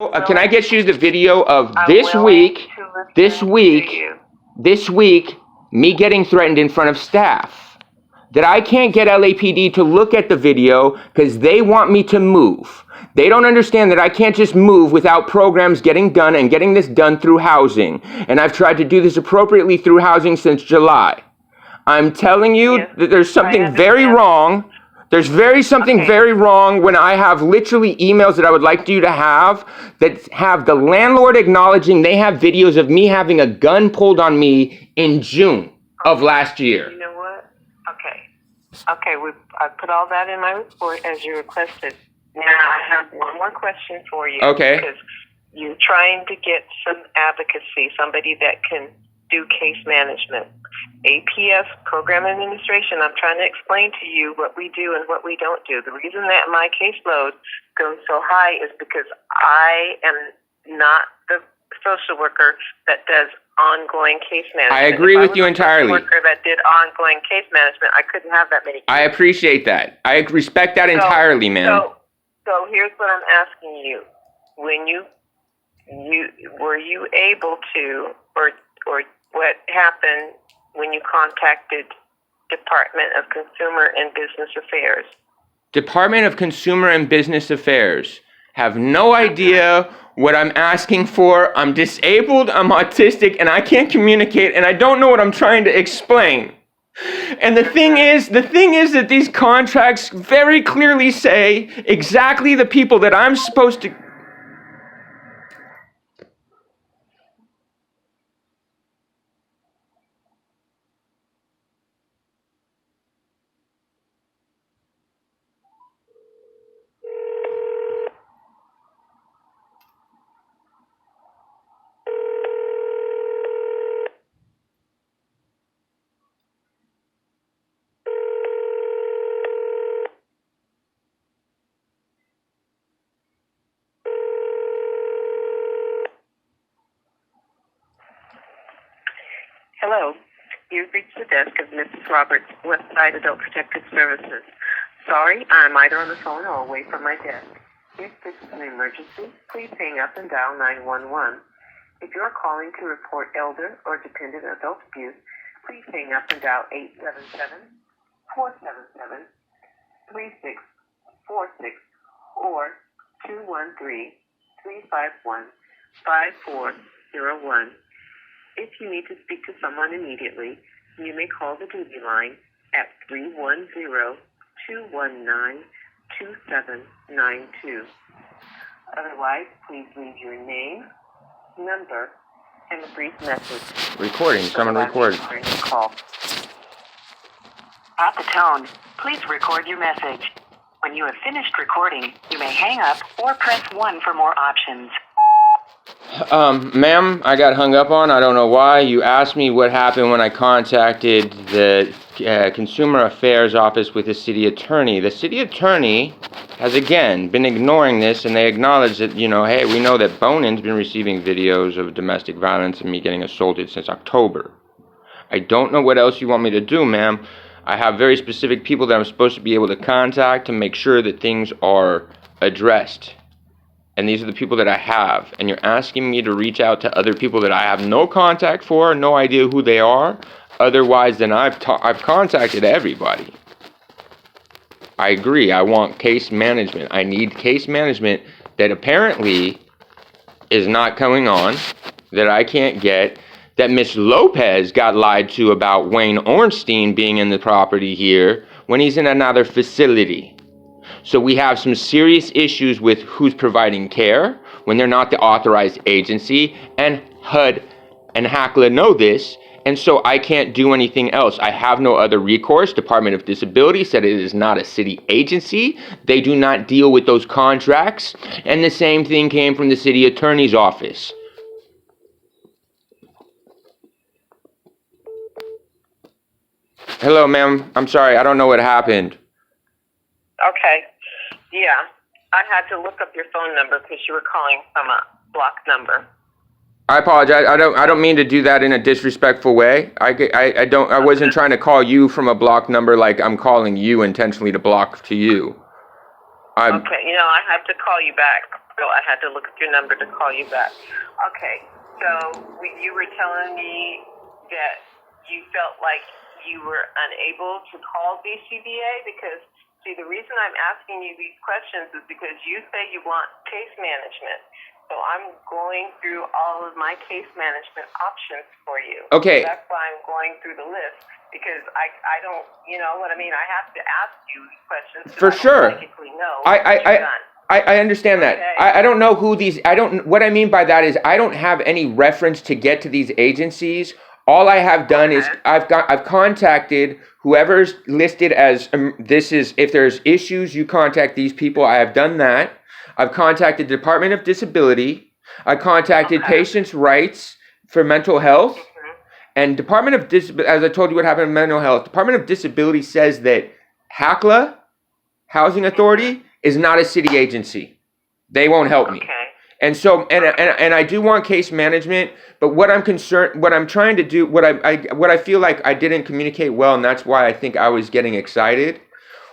Can I get you the video of I'm this willing week, to listen this to week, you. this week, me getting threatened in front of staff? That I can't get LAPD to look at the video because they want me to move. They don't understand that I can't just move without programs getting done and getting this done through housing. And I've tried to do this appropriately through housing since July. I'm telling you Yes, that there's something very understand. wrong. There's something Okay. very wrong when I have literally emails that I would like you to have that have the landlord acknowledging they have videos of me having a gun pulled on me in June of last year. You know what? Okay, I put all that in my report as you requested. Now I have one more question for you. Okay. Because you're trying to get some advocacy, somebody that can do case management. APS, Program Administration, I'm trying to explain to you what we do and what we don't do. The reason that my caseload goes so high is because I am not the social worker that does ongoing case management. I agree with you entirely. If I was a social worker that did ongoing case management, I couldn't have that many cases. I appreciate that. I respect that entirely, man. So here's what I'm asking you. When you were you able to, or what happened when you contacted Department of Consumer and Business Affairs? Department of Consumer and Business Affairs have no idea what I'm asking for. I'm disabled, I'm autistic, and I can't communicate, and I don't know what I'm trying to explain. And the thing is that these contracts very clearly say exactly the people that I'm supposed to... Hello. You've reached the desk of Mrs. Roberts, Westside Adult Protective Services. Sorry, I'm either on the phone or away from my desk. If this is an emergency, please hang up and dial 911. If you're calling to report elder or dependent adult abuse, please hang up and dial 877-477-3646 or 213-351-5401. If you need to speak to someone immediately, you may call the duty line at 310-219-2792. Otherwise, please leave your name, number, and a brief message. Recording, someone recorded. Call. At the tone, please record your message. When you have finished recording, you may hang up or press 1 for more options. Ma'am, I got hung up on. I don't know why. You asked me what happened when I contacted the Consumer Affairs Office with the city attorney. The city attorney has, again, been ignoring this, and they acknowledge that, hey, we know that Bonin's been receiving videos of domestic violence and me getting assaulted since October. I don't know what else you want me to do, ma'am. I have very specific people that I'm supposed to be able to contact to make sure that things are addressed. And these are the people that I have. And you're asking me to reach out to other people that I have no contact for, no idea who they are. Otherwise, then I've contacted everybody. I agree. I want case management. I need case management that apparently is not going on, that I can't get, that Miss Lopez got lied to about Wayne Ornstein being in the property here when he's in another facility. So we have some serious issues with who's providing care when they're not the authorized agency, and HUD and HACLA know this, and so I can't do anything else. I have no other recourse. Department of Disability said it is not a city agency. They do not deal with those contracts, and the same thing came from the city attorney's office. Hello, ma'am. I'm sorry. I don't know what happened. Okay. Yeah. I had to look up your phone number because you were calling from a blocked number. I apologize. I don't mean to do that in a disrespectful way. I wasn't trying to call you from a blocked number like I'm calling you intentionally to block to you. Okay. I have to call you back. So I had to look at your number to call you back. Okay, so you were telling me that you felt like you were unable to call BCBA because, see, the reason I'm asking you these questions is because you say you want case management. So I'm going through all of my case management options for you. Okay. So that's why I'm going through the list because I don't, you know what I mean? I have to ask you these questions. For sure. I don't psychically know what you've done. I understand that. Okay. I don't know who these, what I mean by that is I don't have any reference to get to these agencies. All I have done is I've contacted whoever's listed as, if there's issues, you contact these people. I have done that. I've contacted the Department of Disability. I contacted Patients' Rights for Mental Health. And Department of Disability, as I told you what happened in mental health, Department of Disability says that HACLA, Housing Authority, is not a city agency. They won't help me. Okay. And so, and I do want case management, but what I'm trying to do, what I feel like I didn't communicate well, and that's why I think I was getting excited.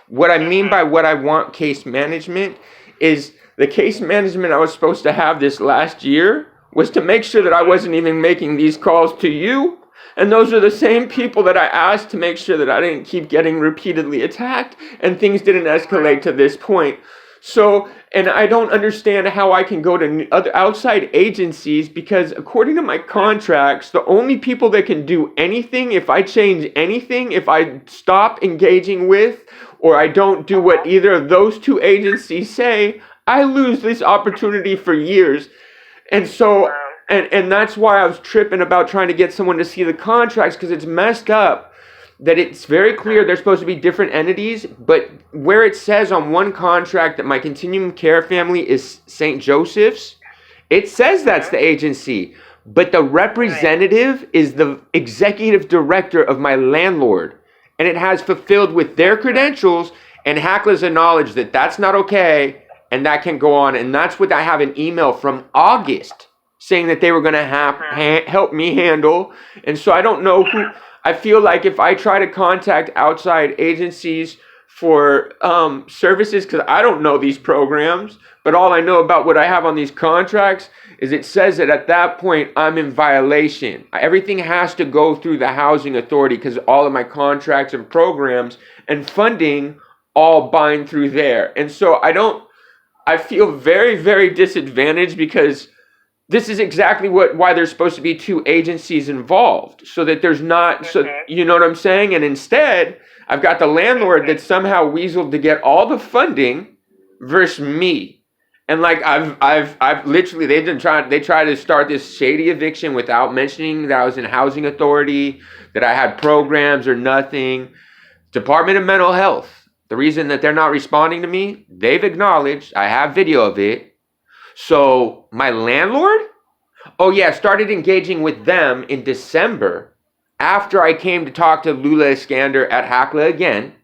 What I mean by what I want case management is the case management I was supposed to have this last year was to make sure that I wasn't even making these calls to you. And those are the same people that I asked to make sure that I didn't keep getting repeatedly attacked and things didn't escalate to this point. So, and I don't understand how I can go to other outside agencies because according to my contracts, the only people that can do anything, if I change anything, if I stop engaging with, or I don't do what either of those two agencies say, I lose this opportunity for years. And so, and that's why I was tripping about trying to get someone to see the contracts because it's messed up that it's very clear they're supposed to be different entities, but where it says on one contract that my continuum care family is St. Joseph's, it says that's the agency, but the representative is the executive director of my landlord, and it has fulfilled with their credentials, and HACLA's acknowledged that that's not okay, and that can go on, and that's what I have an email from August saying that they were going to help me handle, and so I don't know who. I feel like if I try to contact outside agencies for services, because I don't know these programs, but all I know about what I have on these contracts is it says that at that point I'm in violation. Everything has to go through the housing authority because all of my contracts and programs and funding all bind through there. And so I feel very, very disadvantaged because this is exactly why there's supposed to be two agencies involved, so that there's not, so you know what I'm saying? And instead, I've got the landlord that somehow weaseled to get all the funding versus me. And like I've literally, they tried to start this shady eviction without mentioning that I was in housing authority, that I had programs or nothing. Department of Mental Health, the reason that they're not responding to me, they've acknowledged, I have video of it. So my landlord, started engaging with them in December after I came to talk to Lula Iskander at HACLA again,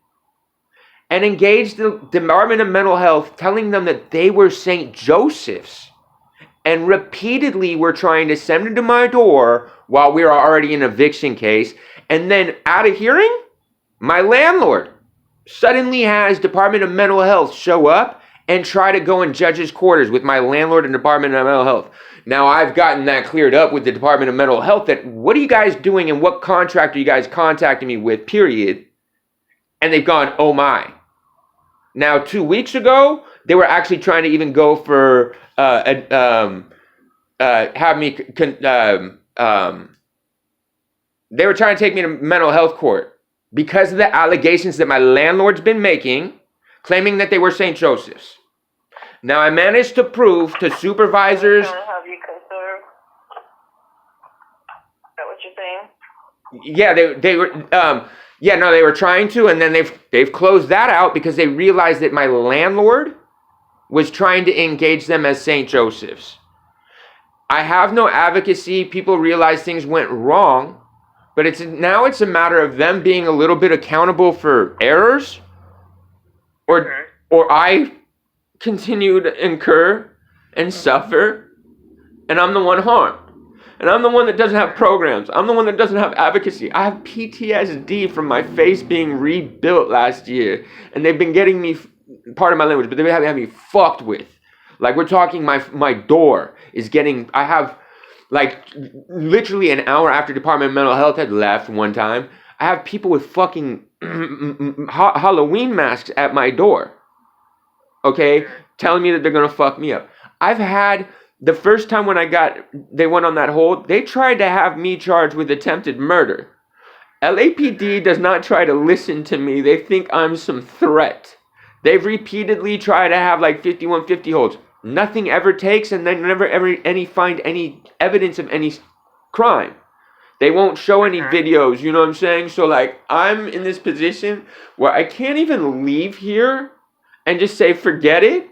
and engaged the Department of Mental Health telling them that they were St. Joseph's and repeatedly were trying to send them to my door while we were already in an eviction case. And then at a hearing, my landlord suddenly has Department of Mental Health show up and try to go in judge's quarters with my landlord and Department of Mental Health. Now, I've gotten that cleared up with the Department of Mental Health that what are you guys doing and what contract are you guys contacting me with, period. And they've gone, oh my. Now, 2 weeks ago, they were actually trying to even go for, they were trying to take me to mental health court because of the allegations that my landlord's been making, claiming that they were St. Joseph's. Now, I managed to prove to supervisors. Have you conserved? Is that what you're saying? Yeah, they were. They were trying to, and then they've closed that out because they realized that my landlord was trying to engage them as St. Joseph's. I have no advocacy. People realize things went wrong, but it's a matter of them being a little bit accountable for errors. Or I continue to incur and suffer, and I'm the one harmed. And I'm the one that doesn't have programs. I'm the one that doesn't have advocacy. I have PTSD from my face being rebuilt last year, and they've been getting me, pardon my language, but they've been having me fucked with. Like we're talking my door is getting, I have like literally an hour after Department of Mental Health had left one time, I have people with fucking Halloween masks at my door. Okay? Telling me that they're gonna fuck me up. I've had, the first time when they went on that hold, they tried to have me charged with attempted murder. LAPD does not try to listen to me. They think I'm some threat. They've repeatedly tried to have like 5150 holds. Nothing ever takes, and then never ever find any evidence of any crime. They won't show any videos, you know what I'm saying? So like, I'm in this position where I can't even leave here and just say, forget it,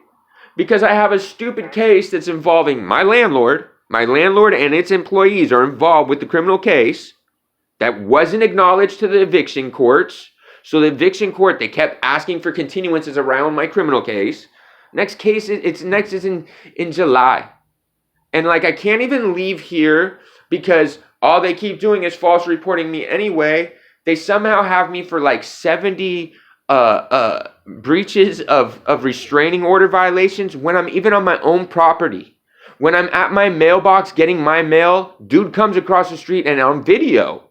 because I have a stupid case that's involving my landlord and its employees are involved with the criminal case that wasn't acknowledged to the eviction courts. So the eviction court, they kept asking for continuances around my criminal case. Next case, it's in July. And like, I can't even leave here because all they keep doing is false reporting me anyway. They somehow have me for like 70 breaches of restraining order violations when I'm even on my own property. When I'm at my mailbox getting my mail, dude comes across the street and on video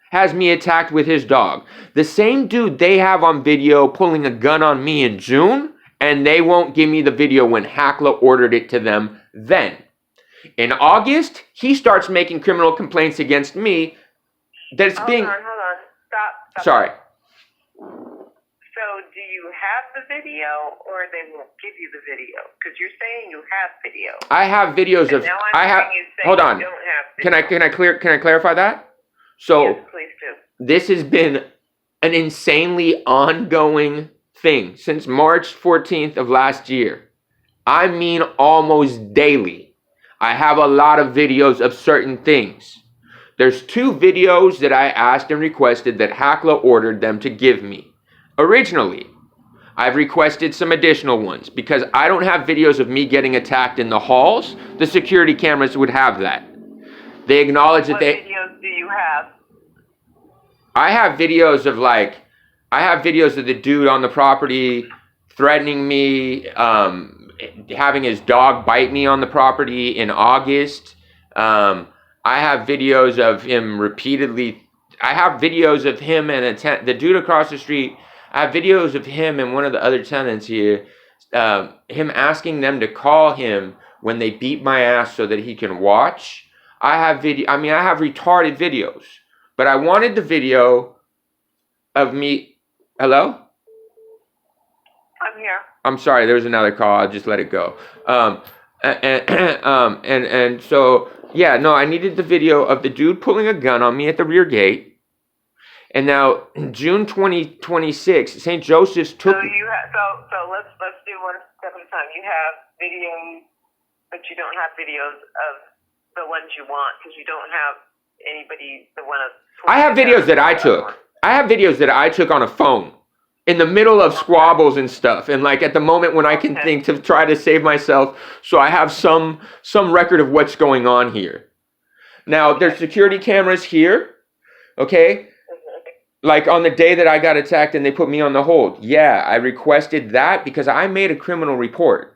has me attacked with his dog. The same dude they have on video pulling a gun on me in June, and they won't give me the video when Hackla ordered it to them then. In August, he starts making criminal complaints against me that's Hold being... on. Stop. Sorry. So do you have the video, or they won't give you the video? Because you're saying you have video. I have videos And of... now I'm hearing you say Hold on. you don't have video. Can I clarify that? So... Yes, please do. This has been an insanely ongoing thing since March 14th of last year. I mean, almost daily. I have a lot of videos of certain things. There's 2 videos that I asked and requested that Hackla ordered them to give me. Originally, I've requested some additional ones because I don't have videos of me getting attacked in the halls. The security cameras would have that. They acknowledge that What videos do you have? I have videos of the dude on the property threatening me, having his dog bite me on the property in August. I have videos of him repeatedly. I have videos of him and the dude across the street. I have videos of him and one of the other tenants here, him asking them to call him when they beat my ass so that he can watch. I have retarded videos. But I wanted the video of me. Hello? I'm here. I'm sorry, there was another call. I'll just let it go. And so, yeah, no, I needed the video of the dude pulling a gun on me at the rear gate. And now, June 2026, St. Joseph's took... So let's do one step at a time. You have videos, but you don't have videos of the ones you want because you don't have anybody that want to... I have videos that I took. I have videos that I took on a phone in the middle of squabbles and stuff. And like at the moment when I can think to try to save myself. So I have some record of what's going on here. Now there's security cameras here. Okay. Like on the day that I got attacked and they put me on the hold. Yeah, I requested that because I made a criminal report.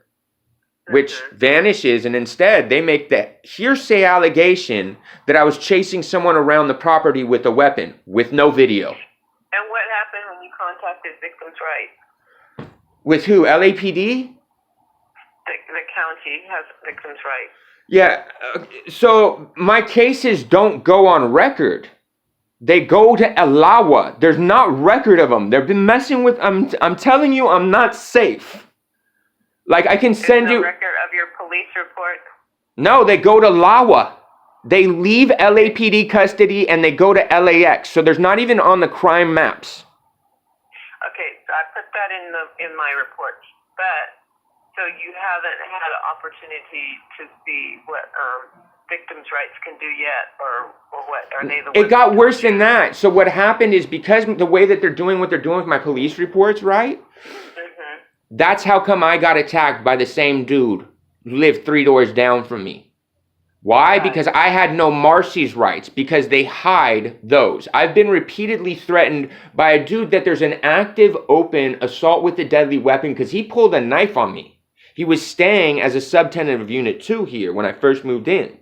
Which vanishes, and instead they make the hearsay allegation that I was chasing someone around the property with a weapon, with no video. And what happened when you contacted Victims' Rights? With who? LAPD? The county has Victims' Rights. Yeah, so my cases don't go on record. They go to Elawa. There's not record of them. They've been messing with, I'm telling you, I'm not safe. Like, I can send you... record of your police report? No, they go to LAWA. They leave LAPD custody and they go to LAX. So there's not even on the crime maps. Okay, so I put that in my report. But, so you haven't had an opportunity to see what Victims' Rights can do yet? Or what? Are they the ones... It got worse than that. So what happened is because the way that they're doing what they're doing with my police reports, right? That's how come I got attacked by the same dude who lived 3 doors down from me. Why? Because I had no Marcy's rights, because they hide those. I've been repeatedly threatened by a dude that there's an active open assault with a deadly weapon because he pulled a knife on me. He was staying as a subtenant of Unit 2 here when I first moved in.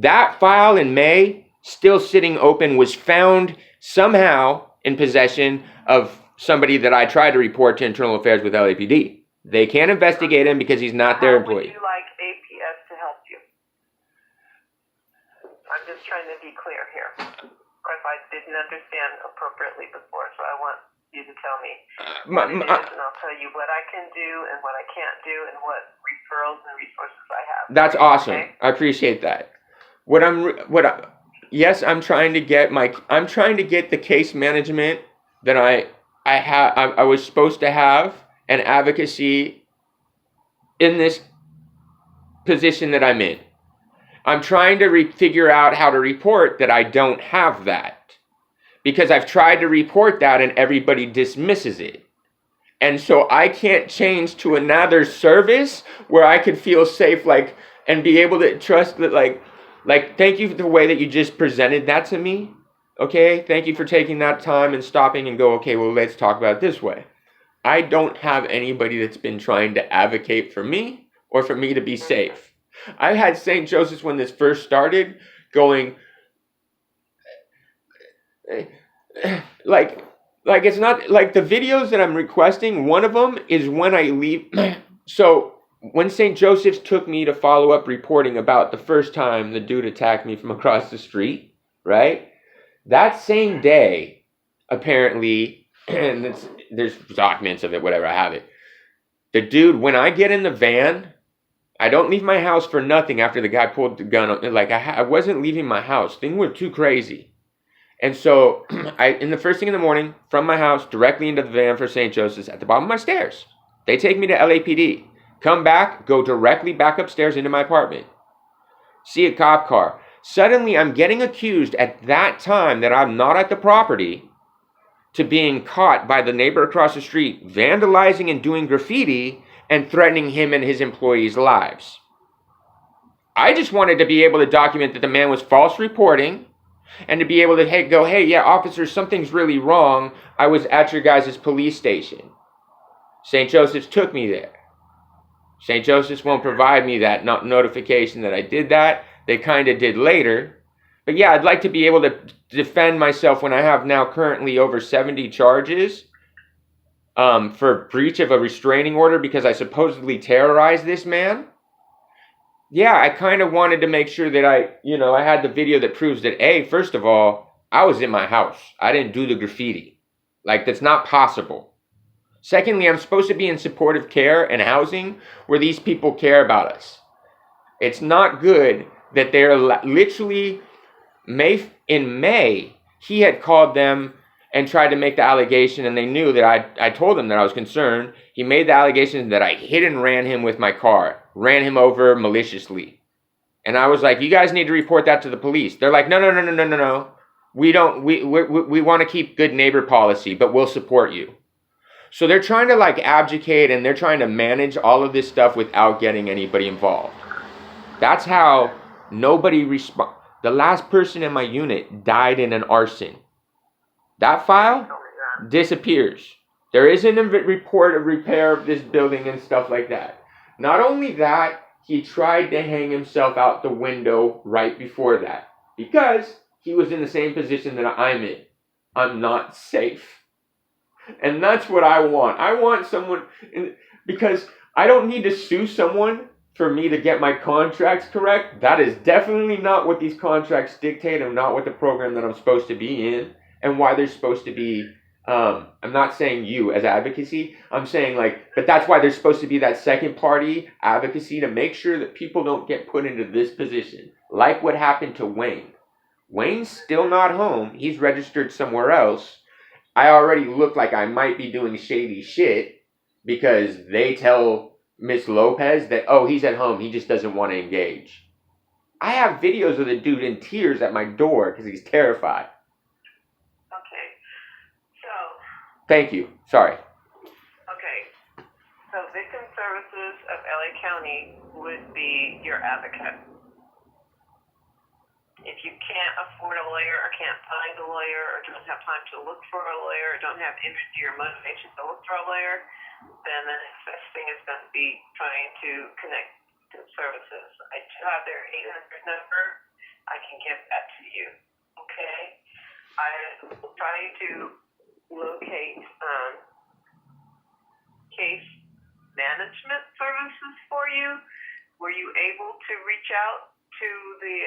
That file in May, still sitting open, was found somehow in possession of somebody that I tried to report to Internal Affairs with LAPD. They can't investigate him because he's not their employee. How would you like APS to help you? I'm just trying to be clear here. If I didn't understand appropriately before, so I want you to tell me what it is, and I'll tell you what I can do and what I can't do and what referrals and resources I have. That's awesome. Okay? I appreciate that. Yes, I'm trying to get the case management that I was supposed to have, and advocacy in this position that I'm in. I'm trying to figure out how to report that I don't have that, because I've tried to report that and everybody dismisses it. And so I can't change to another service where I could feel safe, like, and be able to trust that, like, thank you for the way that you just presented that to me. Okay, thank you for taking that time and stopping and go, okay, well, let's talk about it this way. I don't have anybody that's been trying to advocate for me or for me to be safe. I had St. Joseph's when this first started going, like it's not, like the videos that I'm requesting, one of them is when I leave. So when St. Joseph's took me to follow up reporting about the first time the dude attacked me from across the street, right? That same day, apparently, and there's documents of it, whatever, I have it. The dude, when I get in the van, I don't leave my house for nothing after the guy pulled the gun on. Like, I wasn't leaving my house. Things were too crazy. And so, in the first thing in the morning, from my house, directly into the van for St. Joseph's, at the bottom of my stairs. They take me to LAPD. Come back, go directly back upstairs into my apartment. See a cop car. Suddenly, I'm getting accused at that time that I'm not at the property to being caught by the neighbor across the street, vandalizing and doing graffiti and threatening him and his employees' lives. I just wanted to be able to document that the man was false reporting and to be able to go, hey, yeah, officer, something's really wrong. I was at your guys' police station. St. Joseph's took me there. St. Joseph's won't provide me that notification that I did that. They kind of did later. But yeah, I'd like to be able to defend myself when I have now currently over 70 charges for breach of a restraining order because I supposedly terrorized this man. Yeah, I kind of wanted to make sure that I had the video that proves that, A, first of all, I was in my house. I didn't do the graffiti. Like, that's not possible. Secondly, I'm supposed to be in supportive care and housing where these people care about us. It's not good that they're literally, in May, he had called them and tried to make the allegation, and they knew that I told them that I was concerned. He made the allegation that I hit and ran him with my car, ran him over maliciously. And I was like, you guys need to report that to the police. They're like, no. We want to keep good neighbor policy, but we'll support you. So they're trying to like abdicate and they're trying to manage all of this stuff without getting anybody involved. That's how nobody responds. The last person in my unit died in an arson. That file disappears. There isn't a report of repair of this building and stuff like that. Not only that, he tried to hang himself out the window right before that because he was in the same position that I'm in. I'm not safe. And that's what I want. I want someone, because I don't need to sue someone for me to get my contracts correct. That is definitely not what these contracts dictate and not what the program that I'm supposed to be in and why they're supposed to be. I'm not saying you as advocacy. I'm saying but that's why there's supposed to be that second party advocacy to make sure that people don't get put into this position. Like what happened to Wayne. Wayne's still not home. He's registered somewhere else. I already look like I might be doing shady shit because they tell Miss Lopez that, oh, he's at home. He just doesn't want to engage. I have videos of the dude in tears at my door because he's terrified. Okay. So. Thank you. Sorry. Okay. So Victim Services of LA County would be your advocate. If you can't afford a lawyer or can't find a lawyer or don't have time to look for a lawyer or don't have energy or motivation to look for a lawyer, then the next best thing is going to be trying to connect to services. I do have their 800 number. I can give that to you. Okay? I'm trying to locate case management services for you. Were you able to reach out to the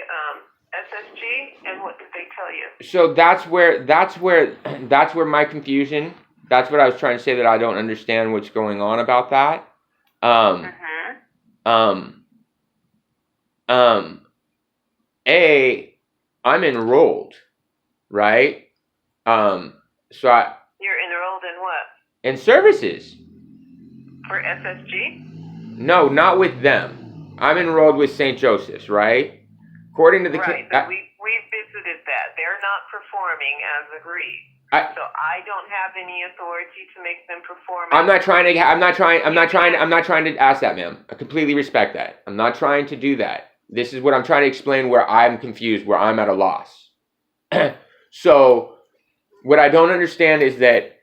SSG, and what did they tell you? So that's where my confusion. That's what I was trying to say, that I don't understand what's going on about that. I'm enrolled, right? So You're enrolled in what? in services. For SSG? No, not with them. I'm enrolled with St. Joseph's, right? According to the right, but we visited that. They're not performing as agreed. So I don't have any authority to make them perform. I'm not trying to ask that, ma'am. I completely respect that. I'm not trying to do that. This is what I'm trying to explain, where I'm confused, where I'm at a loss. So what I don't understand is that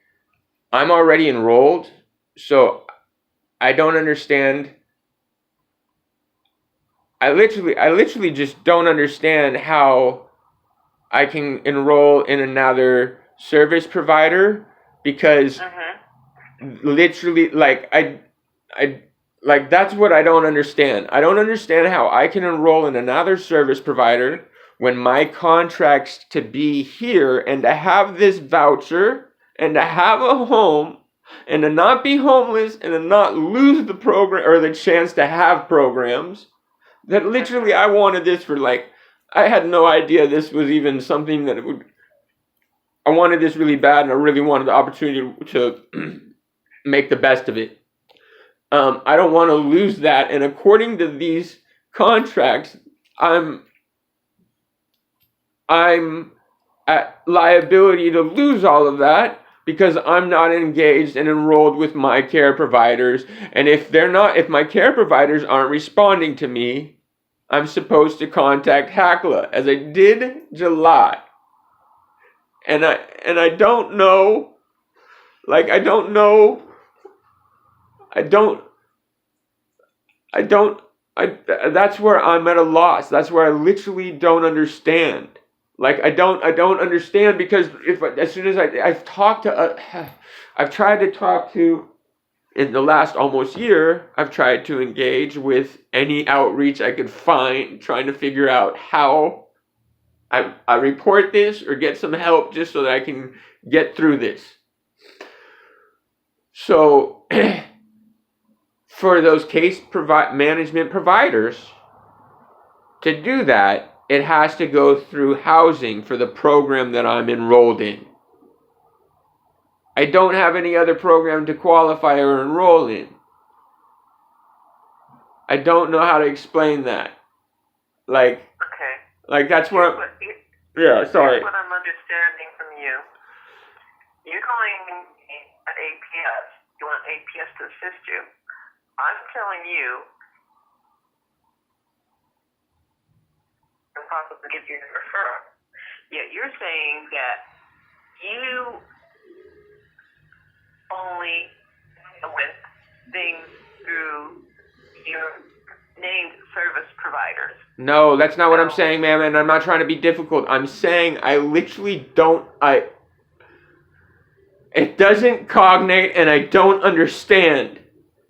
I'm already enrolled, so I don't understand. I literally just don't understand how I can enroll in another service provider, because literally, like, like, that's what I don't understand. I don't understand how I can enroll in another service provider when my contract's to be here and to have this voucher and to have a home and to not be homeless and to not lose the program or the chance to have programs. That literally, I wanted this for, like, I had no idea this was even something that it would. I wanted this really bad, and I really wanted the opportunity to make the best of it. I don't want to lose that, and according to these contracts, I'm at liability to lose all of that because I'm not engaged and enrolled with my care providers. And if my care providers aren't responding to me, I'm supposed to contact HACLA, as I did July. And I don't know, like, that's where I'm at a loss. That's where I literally don't understand. Like, I don't understand, because as soon as I've tried to talk to, in the last almost year, I've tried to engage with any outreach I could find, trying to figure out how I report this or get some help just so that I can get through this. So, for those case management providers to do that, it has to go through housing for the program that I'm enrolled in. I don't have any other program to qualify or enroll in. I don't know how to explain that. Like, that's where sorry. Here's what I'm understanding from you. You're calling me an APS. You want APS to assist you. I'm telling you, and possibly give you a referral. Yet you're saying that you only with things through your named service providers. No, that's not what I'm saying, ma'am, and I'm not trying to be difficult. I'm saying I literally it doesn't cognate, and I don't understand.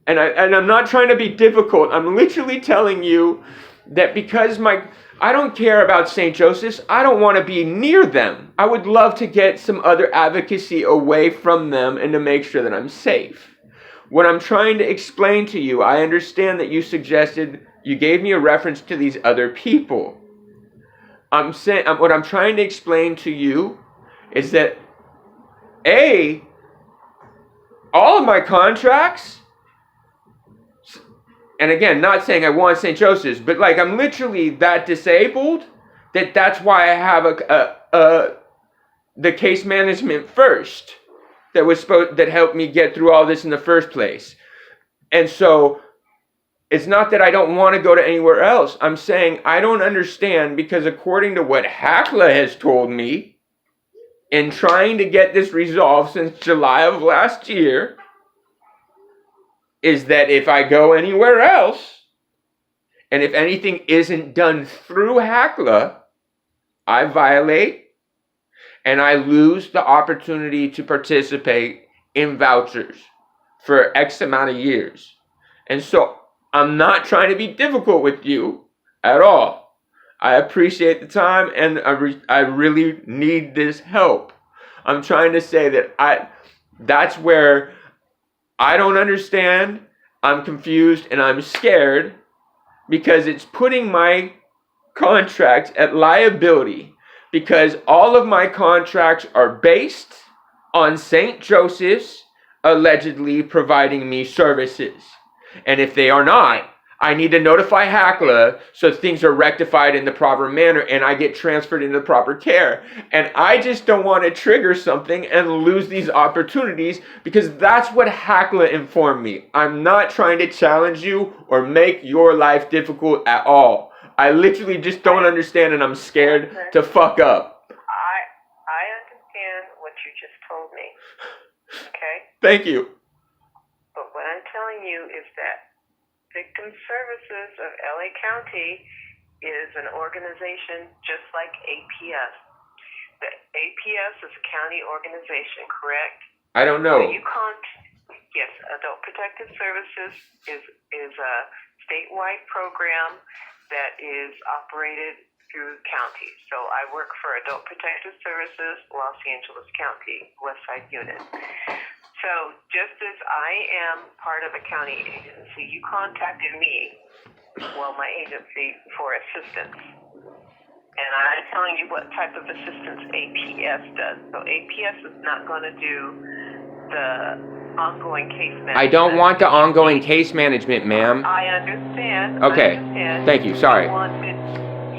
And I'm not trying to be difficult. I'm literally telling you that because I don't care about St. Joseph's. I don't want to be near them. I would love to get some other advocacy away from them and to make sure that I'm safe. What I'm trying to explain to you, I understand that you gave me a reference to these other people. What I'm trying to explain to you is that all of my contracts, and again, not saying I want St. Joseph's, but like, I'm literally that disabled that's why I have the case management first that helped me get through all this in the first place. And so It's not that I don't want to go to anywhere else. I'm saying I don't understand because according to what HACLA has told me, in trying to get this resolved since July of last year, is that if I go anywhere else, and if anything isn't done through HACLA, I violate and I lose the opportunity to participate in vouchers for X amount of years. And so I'm not trying to be difficult with you at all. I appreciate the time and I really need this help. I'm trying to say that that's where I don't understand, I'm confused, and I'm scared because it's putting my contracts at liability because all of my contracts are based on St. Joseph's allegedly providing me services. And if they are not, I need to notify HACLA so things are rectified in the proper manner and I get transferred into proper care. And I just don't want to trigger something and lose these opportunities because that's what HACLA informed me. I'm not trying to challenge you or make your life difficult at all. I literally just don't understand and I'm scared to fuck up. I understand what you just told me. Okay? Thank you. But what I'm telling you is that Victim Services of LA County is an organization just like APS. The APS is a county organization, correct? I don't know. Yes, Adult Protective Services is a statewide program that is operated through counties. So I work for Adult Protective Services, Los Angeles County, Westside Unit. So just as I am part of a county agency, you contacted me, my agency, for assistance. And I'm telling you what type of assistance APS does. So APS is not going to do the ongoing case management. I don't want the ongoing case management, ma'am. I understand. Okay. I understand. Thank you. Sorry.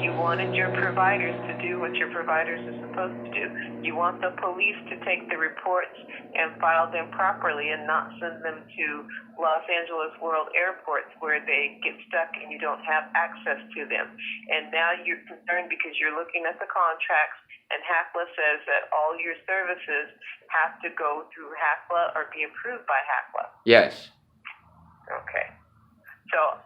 You wanted your providers to do what your providers are supposed to do. You want the police to take the reports and file them properly and not send them to Los Angeles World Airports where they get stuck and you don't have access to them. And now you're concerned because you're looking at the contracts and HACLA says that all your services have to go through HACLA or be approved by HACLA. Yes. Okay. So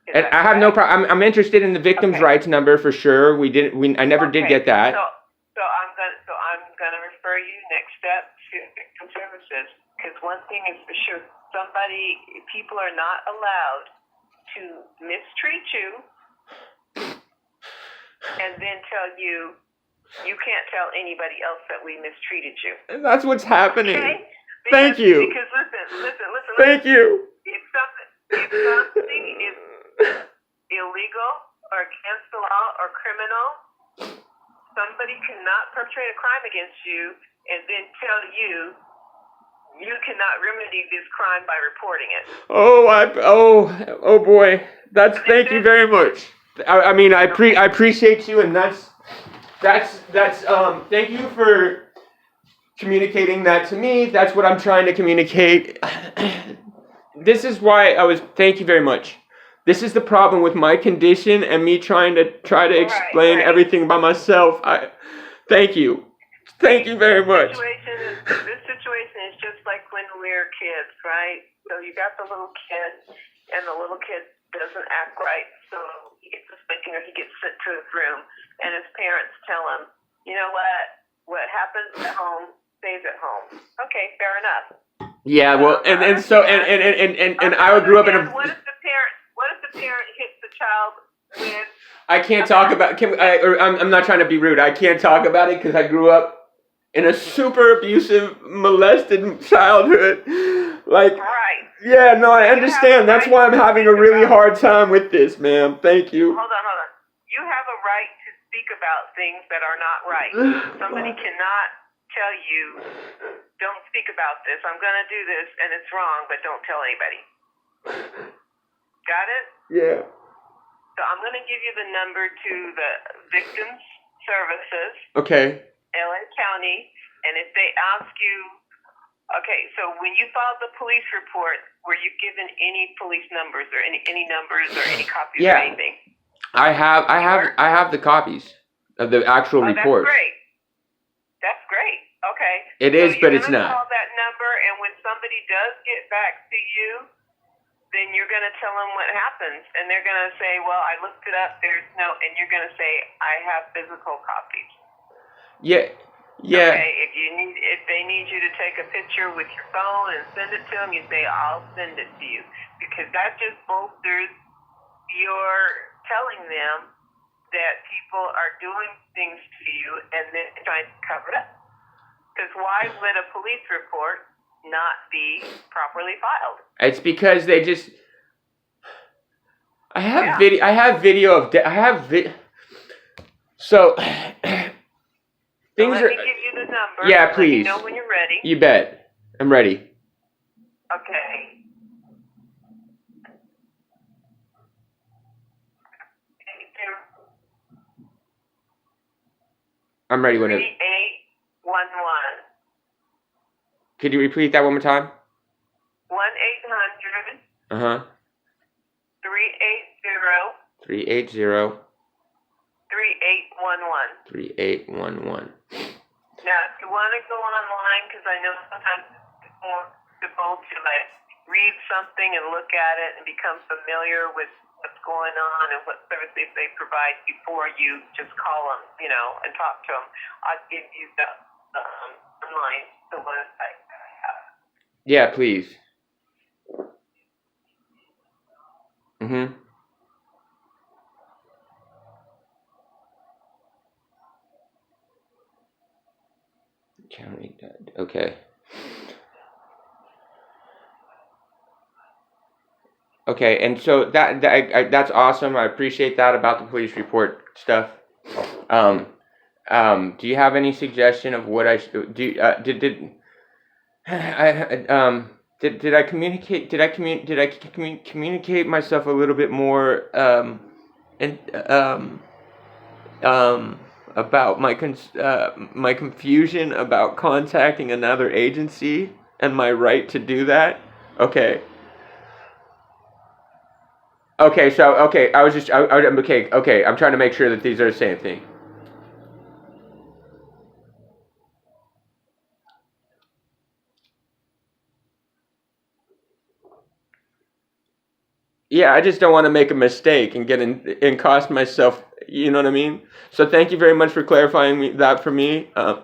And I have no problem. I'm interested in the victim's rights number for sure. I never did get that. So I'm gonna refer you next step to Victim Services because one thing is for sure: people are not allowed to mistreat you and then tell you can't tell anybody else that we mistreated you. And that's what's happening. Okay? Thank you. Because listen. Thank you. If something is illegal or against the law or criminal, somebody cannot perpetrate a crime against you and then tell you cannot remedy this crime by reporting it. Oh boy. Thank you very much. I mean, I appreciate you, and that's thank you for communicating that to me. That's what I'm trying to communicate. This is why thank you very much. This is the problem with my condition and me trying to explain everything by myself. Thank you. Thank you very much. This situation is just like when we were kids, right? So you got the little kid, and the little kid doesn't act right, so he gets a spanking or he gets sent to his room, and his parents tell him, you know what happens at home stays at home. Okay, fair enough. Yeah, well, and I grew up in a. What if the parent hits the child with? I can't talk about. I'm not trying to be rude. I can't talk about it because I grew up in a super abusive, molested childhood. Like. Right. Yeah, no, I understand. That's why I'm having a really hard time with this, ma'am. Thank you. Hold on. You have a right to speak about things that are not right. Somebody cannot tell you, don't speak about this. I'm going to do this, and it's wrong, but don't tell anybody. Got it? Yeah. So I'm going to give you the number to the Victims Services. Okay. LA County, and if they ask you Okay, so when you filed the police report, were you given any police numbers or any numbers or any copies Yeah. or anything? I have the copies of the actual Oh, that's reports. great. That's great. Okay. It So is, but it's you're gonna not. call that number, and when somebody does get back to you, then you're gonna tell them what happens, and they're gonna say, "Well, I looked it up. There's no," and you're gonna say, "I have physical copies." Yeah. Yeah. Okay. If they need you to take a picture with your phone and send it to them, you say, "I'll send it to you," because that just bolsters your telling them that people are doing things to you and then trying to cover it up. Because why would a police report not be properly filed? It's because they just. I have Yeah. video. I have video of. I have So So things let are. me give you the number. Yeah, Let me please. know when you're ready. You bet. I'm ready. Okay. I'm ready whenever. 3811. Could you repeat that one more time? 1-800 380 380 3811. 3811. Now, if you want to go online, because I know sometimes it's more difficult to like read something and look at it and become familiar with what's going on and what services they provide before you just call them, and talk to them. I'll give you the online, the website that I have. Yeah, please. Mhm. County. Okay. Okay, and so that's awesome. I appreciate that about the police report stuff. Do you have any suggestion of what I should do? Did I communicate? Did I communicate myself a little bit more? And about my my confusion about contacting another agency and my right to do that. Okay. Okay, so I was just okay. I'm trying to make sure that these are the same thing. Yeah, I just don't want to make a mistake and get in and cost myself. You know what I mean? So thank you very much for clarifying that for me. Uh,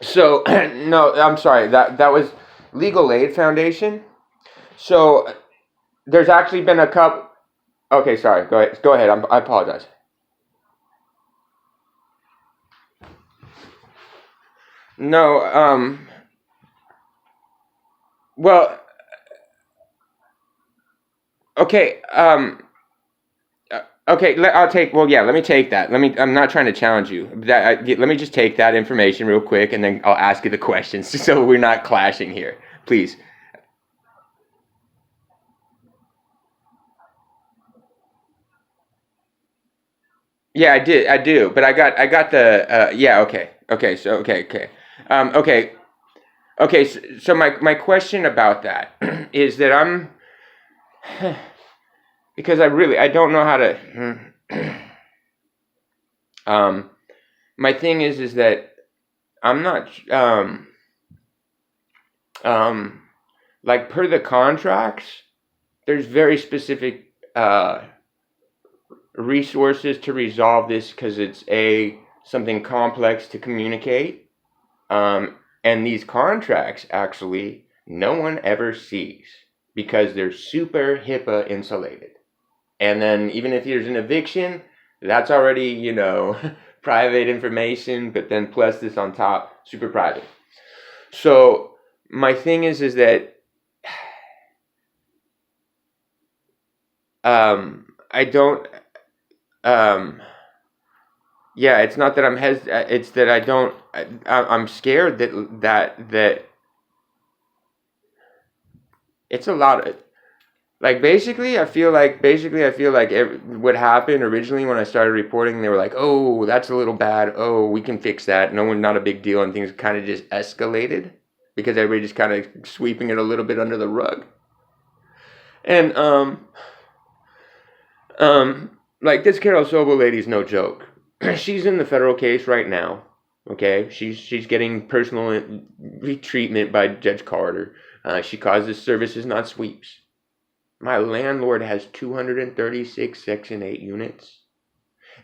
so no, I'm sorry. That was Legal Aid Foundation. So there's actually been a couple. Okay, sorry. Go ahead. Go ahead. I apologize. No. Well. Okay. Okay. I'll take. Well, yeah. Let me take that. I'm not trying to challenge you. Let me just take that information real quick, and then I'll ask you the questions, so we're not clashing here, please. Yeah, I do. But I got the. Yeah. Okay. Okay. So okay. Okay. Okay. So my question about that is that I'm because I don't know how to. My thing is that I'm not like per the contracts. There's very specific resources to resolve this because it's something complex to communicate. And these contracts actually no one ever sees because they're super HIPAA insulated. And then even if there's an eviction, that's already, private information, but then plus this on top, super private. So my thing is that I don't yeah, it's not that it's that I don't. I'm scared that it's a lot of. Like basically I feel like what happened originally when I started reporting, they were like, "Oh, that's a little bad. Oh, we can fix that. No one, not a big deal," and things kind of just escalated because everybody just kind of sweeping it a little bit under the rug. And like this Carol Sobel lady's no joke. She's in the federal case right now. Okay, she's getting personal treatment by Judge Carter. She causes services, not sweeps. My landlord has 236 Section 8 units,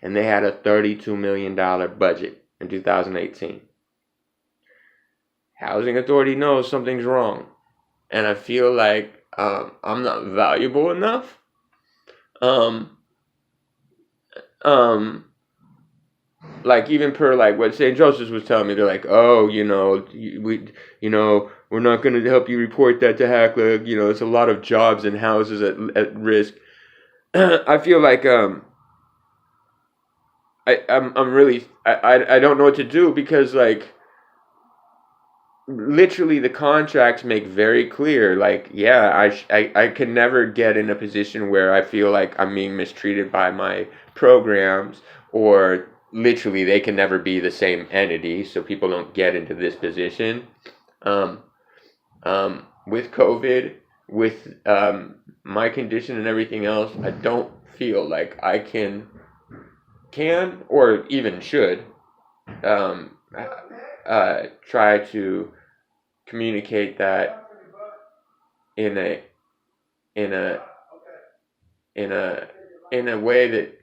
and they had a $32 million budget in 2018. Housing Authority knows something's wrong, and I feel like I'm not valuable enough. Like even per like what St. Joseph's was telling me, they're like, oh, we're not going to help you report that to HACLA. It's a lot of jobs and houses at risk. I feel like I'm really I don't know what to do because like literally the contracts make very clear like yeah I can never get in a position where I feel like I'm being mistreated by my programs, or literally they can never be the same entity, so people don't get into this position. With COVID, with my condition and everything else, I don't feel like I can or even should try to communicate that in a way that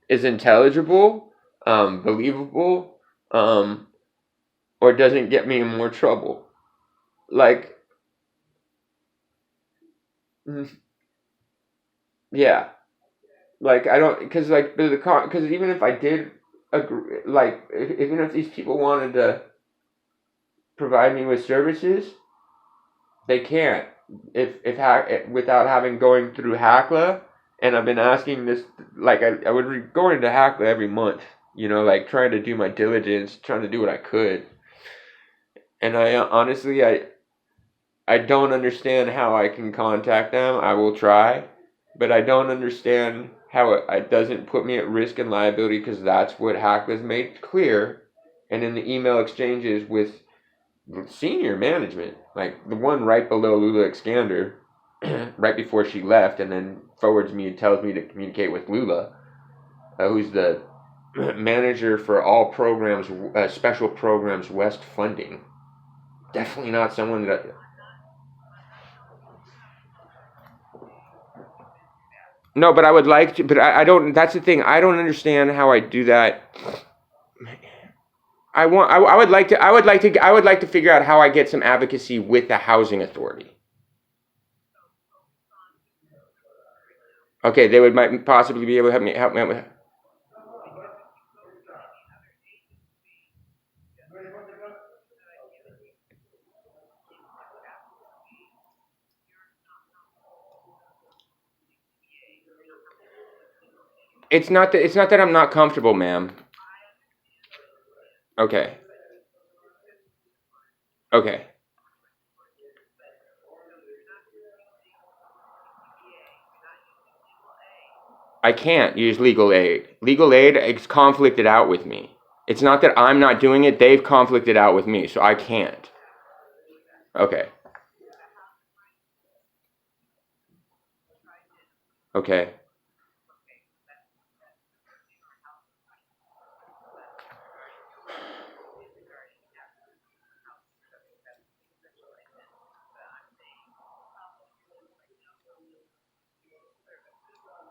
is intelligible, believable, or doesn't get me in more trouble. Like, yeah, like I don't, because even if I did agree, like even if these people wanted to provide me with services, they can't without having going through HACLA. And I've been asking this, like I would go into HACLA every month, like trying to do my diligence, trying to do what I could. And I honestly, I don't understand how I can contact them. I will try, but I don't understand how it doesn't put me at risk and liability, because that's what HACLA's made clear. And in the email exchanges with senior management, like the one right below Lula Excander, right before she left, and then forwards me and tells me to communicate with Lula, who's the manager for all programs, special programs West funding. Definitely not someone that. No, but I would like to. But I don't. That's the thing. I don't understand how I do that. I would like to figure out how I get some advocacy with the housing authority. Okay, they might possibly be able to help me with. It's not that I'm not comfortable, ma'am. Okay. Okay. I can't use legal aid. Legal aid is conflicted out with me. It's not that I'm not doing it. They've conflicted out with me, so I can't. Okay. Okay.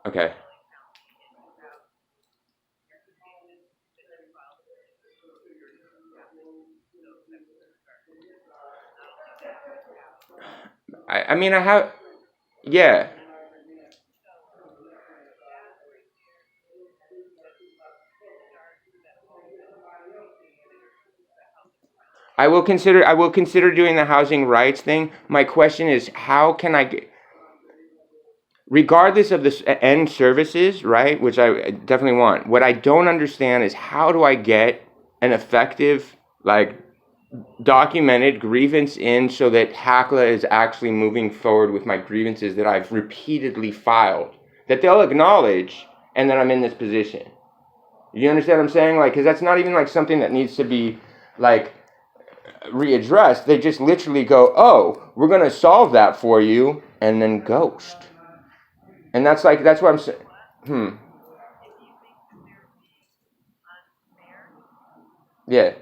Okay. I mean, I have. Yeah. I will consider doing the housing rights thing. My question is, how can I get regardless of the end services, right, which I definitely want, what I don't understand is how do I get an effective, like, documented grievance in so that HACLA is actually moving forward with my grievances that I've repeatedly filed, that they'll acknowledge, and that I'm in this position. You understand what I'm saying? Like, because that's not even like something that needs to be like readdressed. They just literally go, oh, we're going to solve that for you, and then ghost. And that's like, that's what I'm saying. Yeah.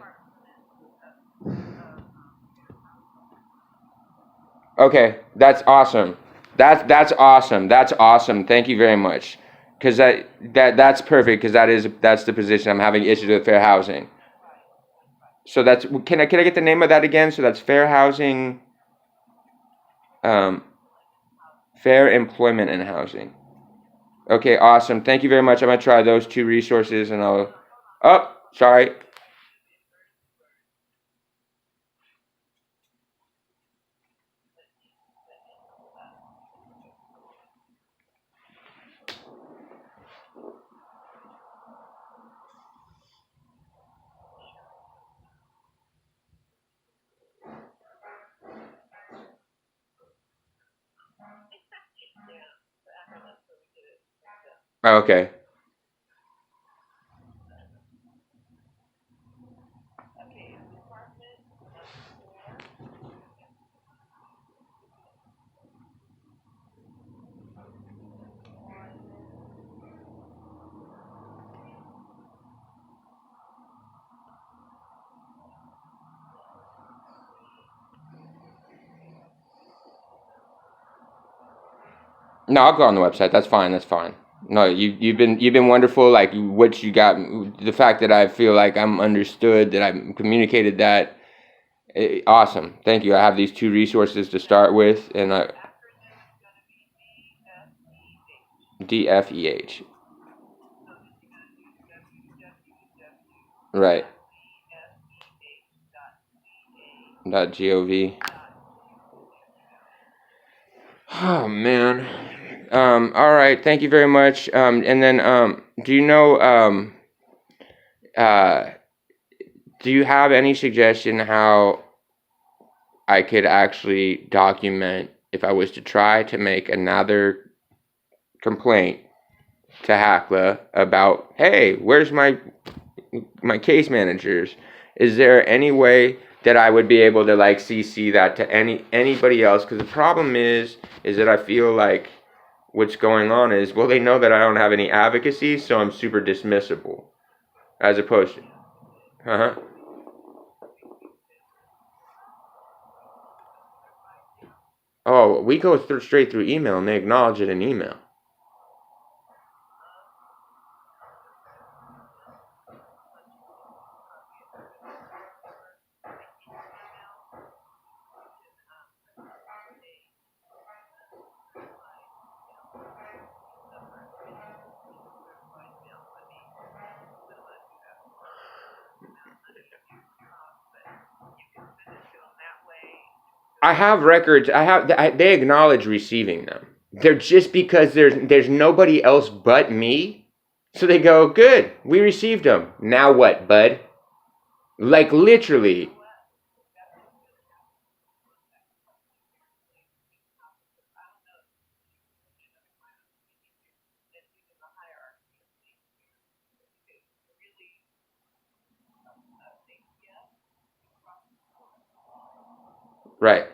Okay, that's awesome. That's awesome. That's awesome. Thank you very much. Because that's perfect. Because that's the position I'm having issues with fair housing. So that's can I get the name of that again? So that's fair housing, fair employment and housing. Okay, awesome. Thank you very much. I'm gonna try those two resources, and I'll. Oh, sorry. Okay. No, I'll go on the website. That's fine. That's fine. No, you've been wonderful. Like what you got, the fact that I feel like I'm understood, that I've communicated that. Awesome. Thank you. I have these two resources to start with, and DFEH. Right. .gov. Oh man. All right. Thank you very much. And then do you know uh do you have any suggestion how I could actually document if I was to try to make another complaint to HACLA about, hey, where's my case managers? Is there any way that I would be able to like CC that to anybody else? Because the problem is that I feel like what's going on is, well, they know that I don't have any advocacy, so I'm super dismissible, as opposed to, uh-huh. Oh, we go straight through email, and they acknowledge it in email. I have records. They acknowledge receiving them. They're just because there's nobody else but me. So they go, good, we received them. Now what, bud? Like literally. Right.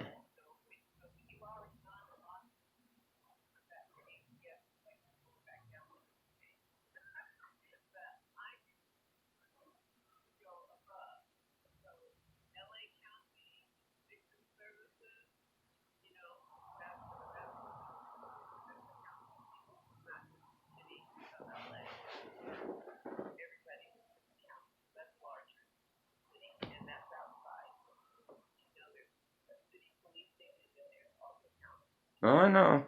Oh, I know.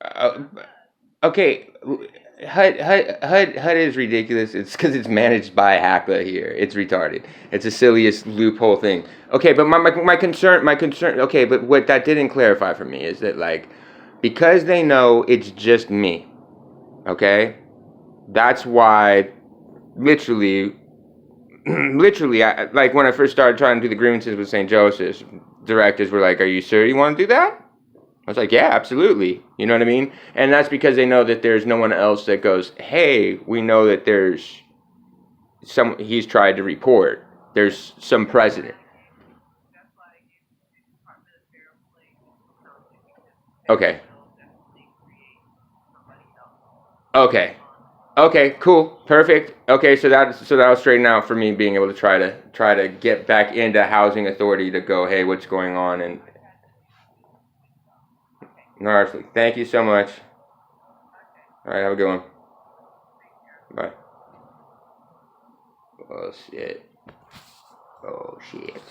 Uh, okay. HUD is ridiculous. It's because it's managed by HACLA here. It's retarded. It's the silliest loophole thing. Okay, but my concern. Okay, but what that didn't clarify for me is that, like, because they know it's just me. Okay, that's why. Literally, like when I first started trying to do the grievances with St. Joseph's, directors were like, "Are you sure you want to do that?" I was like, "Yeah, absolutely." You know what I mean? And that's because they know that there's no one else that goes, "Hey, we know that there's he's tried to report. There's some precedent." Okay. Okay. Okay, cool. Perfect. Okay, so that'll straighten out for me being able to try to get back into housing authority to go, "Hey, what's going on?" And no, actually, thank you so much. All right, have a good one. Bye. Oh shit. Oh shit.